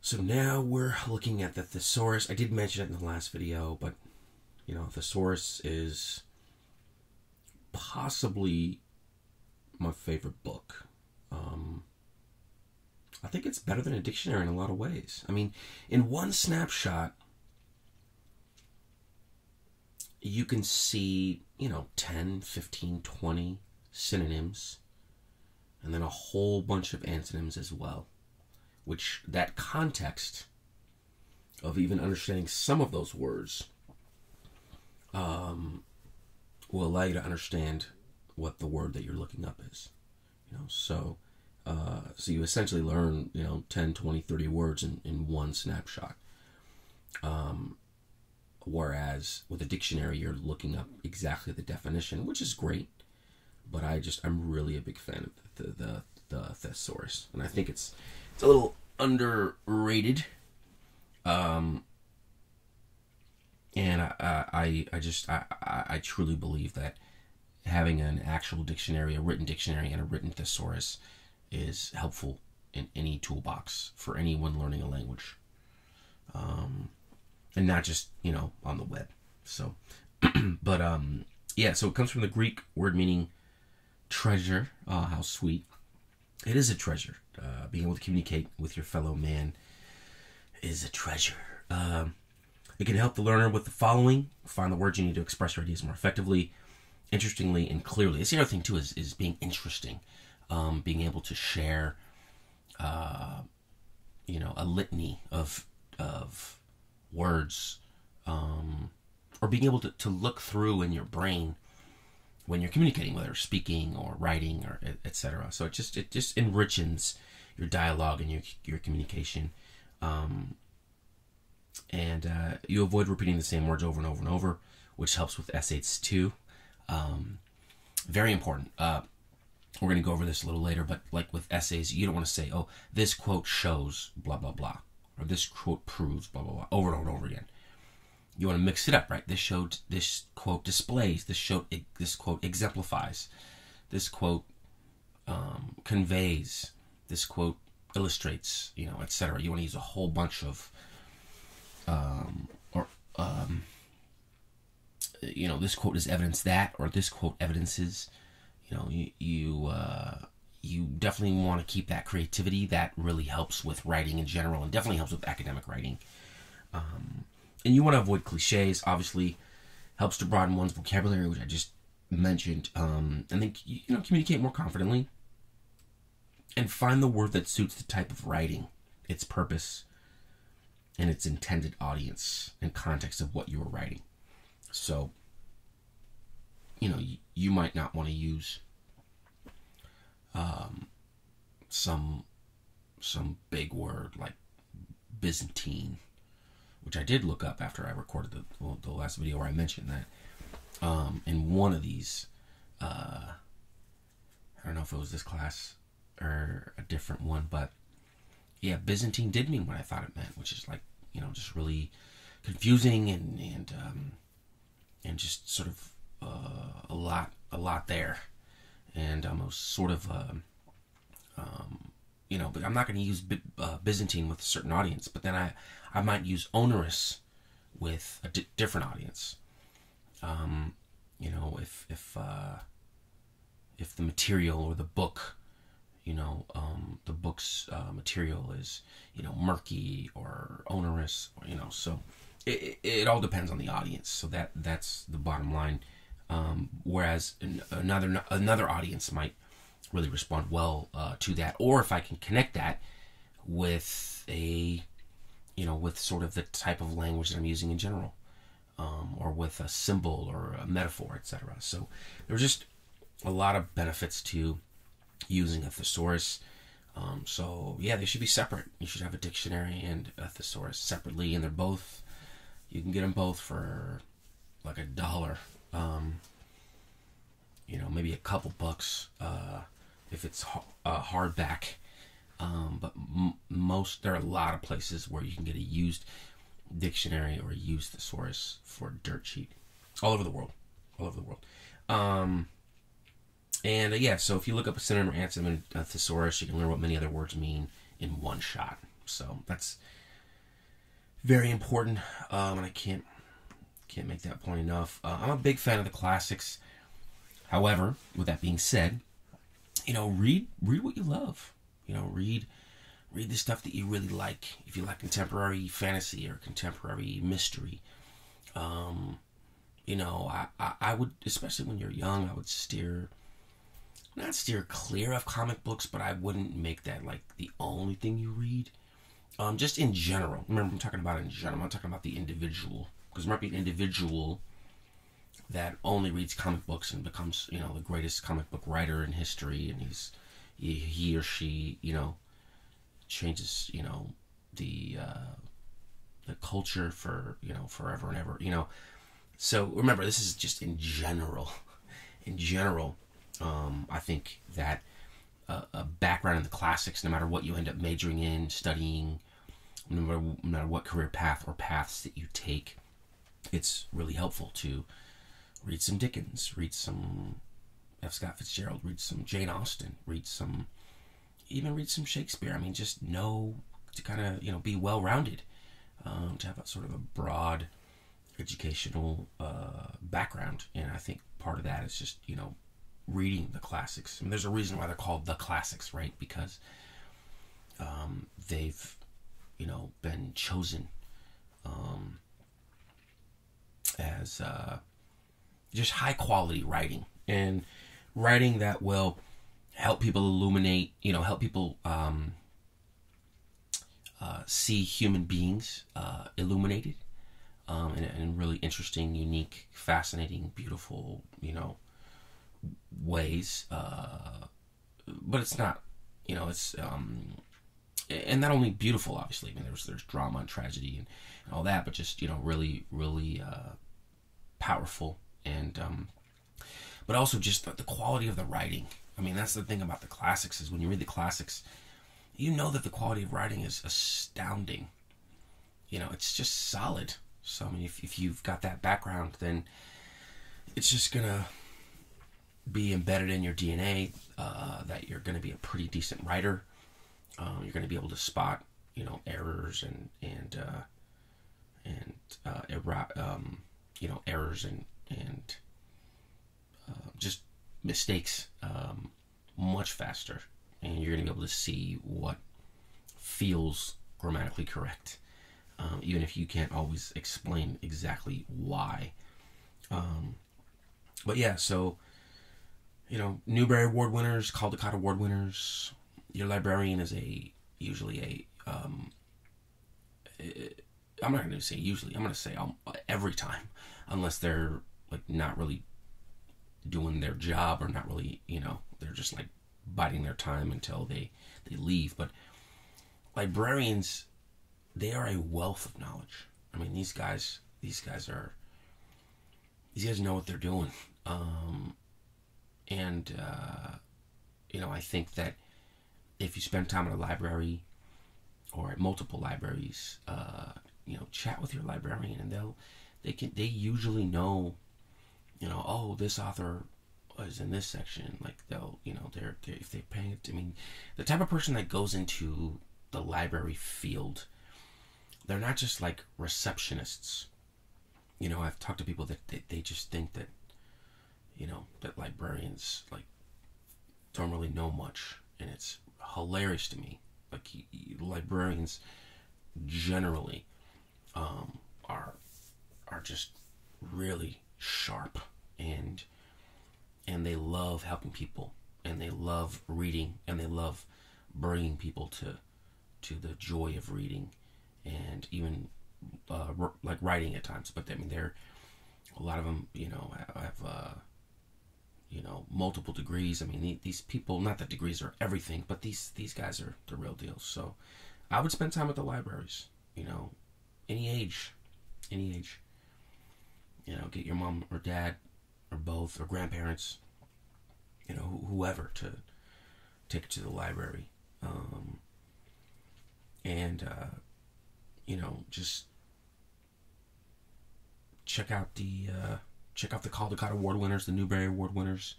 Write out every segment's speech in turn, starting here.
So now we're looking at the thesaurus. I did mention it in the last video, but you know, thesaurus is possibly my favorite book. I think it's better than a dictionary in a lot of ways. I mean, in one snapshot, you can see, 10, 15, 20 synonyms, and then a whole bunch of antonyms as well, which that context of even understanding some of those words will allow you to understand what the word that you're looking up is. So you essentially learn, 10, 20, 30 words in one snapshot. Whereas with a dictionary, you're looking up exactly the definition, which is great. But I'm really a big fan of the thesaurus, and I think it's a little underrated. And I truly believe that having an actual dictionary, a written dictionary, and a written thesaurus is helpful in any toolbox for anyone learning a language. And not just, on the web. So, but, so it comes from the Greek word meaning treasure. How sweet. It is a treasure. Being able to communicate with your fellow man is a treasure. It can help the learner with the following: find the words you need to express your ideas more effectively, interestingly, and clearly. It's the other thing, too, is being interesting. Being able to share, a litany of words, or being able to look through in your brain when you're communicating, whether speaking or writing or etc. So it just enriches your dialogue and your communication, and you avoid repeating the same words over and over and over, which helps with essays too. Very important. We're going to go over this a little later, but like with essays, you don't want to say, "Oh, this quote shows blah blah blah," or "this quote proves blah blah blah," over and over and over again. You want to mix it up, right? This quote displays. This quote exemplifies. This quote conveys. This quote illustrates. Etc. You want to use a whole bunch of, this quote is evidence that, or this quote evidences. You definitely want to keep that creativity. That really helps with writing in general, and definitely helps with academic writing. And you want to avoid cliches. Obviously, helps to broaden one's vocabulary, which I just mentioned. And then communicate more confidently, and find the word that suits the type of writing, its purpose, and its intended audience and context of what you were writing. So, you might not want to use some big word like Byzantine, which I did look up after I recorded the last video where I mentioned that. In one of these, I don't know if it was this class or a different one, but yeah, Byzantine did mean what I thought it meant, which is like, just really confusing and just sort of a lot there, and almost sort of but I'm not going to use Byzantine with a certain audience, but then I might use onerous with a different audience. If the material or the book, the book's material is murky or onerous, so it all depends on the audience. So that's the bottom line. Whereas another audience might really respond well to that, or if I can connect that with with sort of the type of language that I'm using in general, or with a symbol or a metaphor, etc. So there's just a lot of benefits to using a thesaurus. So yeah, they should be separate. You should have a dictionary and a thesaurus separately, and you can get them both for like $1. Maybe a couple bucks if it's hardback. But there are a lot of places where you can get a used dictionary or a used thesaurus for dirt cheap, all over the world. So if you look up a synonym or antonym in a thesaurus, you can learn what many other words mean in one shot. So that's very important, and I can't make that point enough. I'm a big fan of the classics. However, with that being said, read what you love. Read the stuff that you really like. If you like contemporary fantasy or contemporary mystery, I would, especially when you're young, I would not steer clear of comic books, but I wouldn't make that like the only thing you read. Just in general. Remember, I'm talking about in general. I'm not talking about the individual, because there might be an individual that only reads comic books and becomes, the greatest comic book writer in history, and he or she, changes, the culture for, forever and ever, So remember, this is just in general. In general, I think that a background in the classics, no matter what you end up majoring in, studying, no matter what career path or paths that you take, it's really helpful to read some Dickens, read some F. Scott Fitzgerald, read some Jane Austen, even read some Shakespeare. I mean, just know to kind of, be well-rounded, to have a sort of a broad educational background. And I think part of that is just, reading the classics. I mean, there's a reason why they're called the classics, right? Because they've, been chosen as just high quality writing, and writing that will help people illuminate, help people see human beings illuminated in really interesting, unique, fascinating, beautiful, ways. But it's not, it's and not only beautiful, obviously. I mean, there's drama and tragedy and all that, but just really, really powerful, and but also just the quality of the writing. I mean, that's the thing about the classics, is when you read the classics, that the quality of writing is astounding. It's just solid. So, I mean, if you've got that background, then it's just going to be embedded in your DNA that you're going to be a pretty decent writer. You're going to be able to spot, errors and errors and just mistakes much faster, and you're going to be able to see what feels grammatically correct, even if you can't always explain exactly why. But yeah, so Newbery Award winners, Caldecott Award winners. Your librarian is usually I'm not going to say usually. I'm going to say every time, unless they're like not really doing their job, or not really, they're just like biding their time until they leave. But librarians, they are a wealth of knowledge. I mean, these guys know what they're doing. I think that if you spend time at a library or at multiple libraries, chat with your librarian, and they usually know, oh, this author is in this section. Like they're if they're paying it. I mean, the type of person that goes into the library field, they're not just like receptionists. I've talked to people that they just think that, that librarians like don't really know much, and it's hilarious to me. Like librarians generally are just really sharp, and they love helping people, and they love reading, and they love bringing people to the joy of reading, and even like writing at times. But I mean, a lot of them, have multiple degrees. I mean, these people, not that degrees are everything, but these guys are the real deal. So I would spend time at the libraries, any age. Get your mom or dad or both, or grandparents, whoever, to take it to the library. Just check out the Caldecott Award winners, the Newbery Award winners.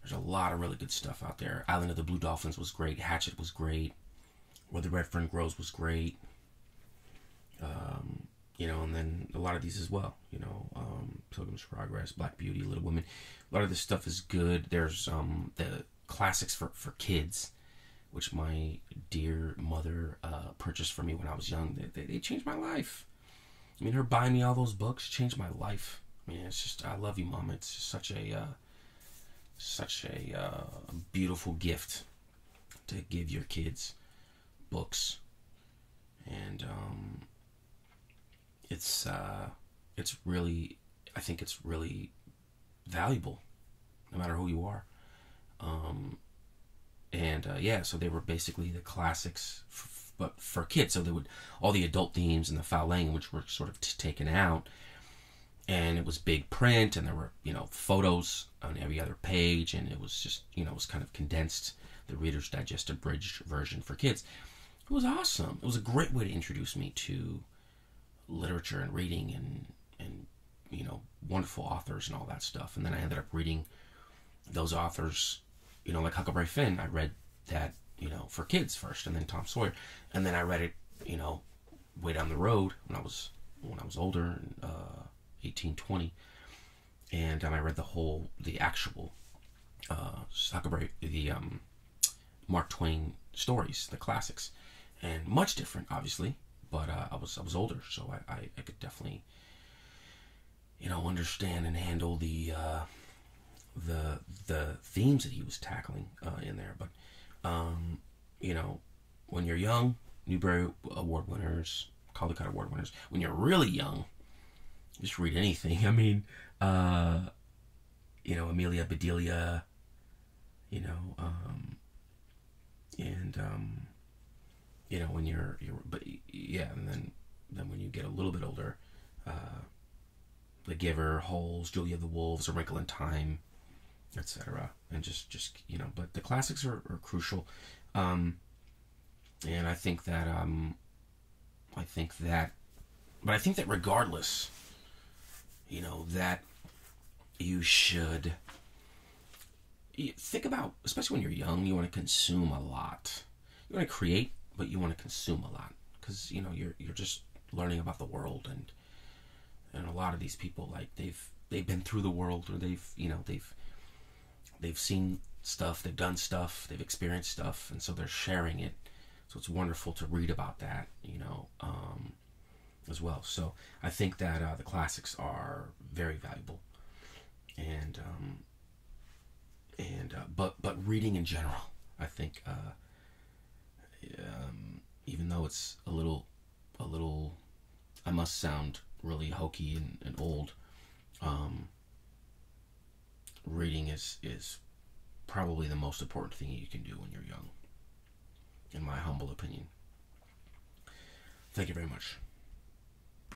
There's a lot of really good stuff out there. Island of the Blue Dolphins was great. Hatchet was great. Where the Red Fern Grows was great. You know, and then a lot of these as well. You know, Pilgrim's Progress, Black Beauty, Little Women. A lot of this stuff is good. There's the classics for kids, which my dear mother purchased for me when I was young. They changed my life. I mean, her buying me all those books changed my life. I mean, it's just, I love you, Mom. It's just such a beautiful gift to give your kids books, and it's really, I think it's really valuable, no matter who you are. Yeah, so they were basically the classics, but for kids. So they would, all the adult themes and the foul language were sort of taken out, and it was big print, and there were, you know, photos on every other page, and it was just, you know, it was kind of condensed, the Reader's Digest abridged version for kids. It was awesome. It was a great way to introduce me to literature and reading and you know, wonderful authors and all that stuff. And then I ended up reading those authors, you know, like Huckleberry Finn. I read that, you know, for kids first, and then Tom Sawyer, and then I read it, you know, way down the road when I was older, 18, 20, and I read the actual Huckleberry, the Mark Twain stories, the classics, and much different, obviously, but I was older, so I could definitely, you know, understand and handle the themes that he was tackling in there. But you know, when you're young, Newbery Award winners, Caldecott Award winners. When you're really young, just read anything. I mean, you know, Amelia Bedelia, you know, and you know, when you're but yeah, and then when you get a little bit older, The Giver, Holes, Julia the Wolves, A Wrinkle in Time, etc. And just you know, but the classics are crucial, and I think that but I think that regardless, you know, that you should think about, especially when you're young, you want to consume a lot. You want to create, but you want to consume a lot, because you know you're just learning about the world, and a lot of these people, like, they've been through the world, or they've seen stuff, they've done stuff, they've experienced stuff, and so they're sharing it. So it's wonderful to read about that, you know, as well. So I think that the classics are very valuable, and but reading in general, I think, even though it's a little, I must sound really hokey and old, reading is probably the most important thing you can do when you're young, in my humble opinion. Thank you very much.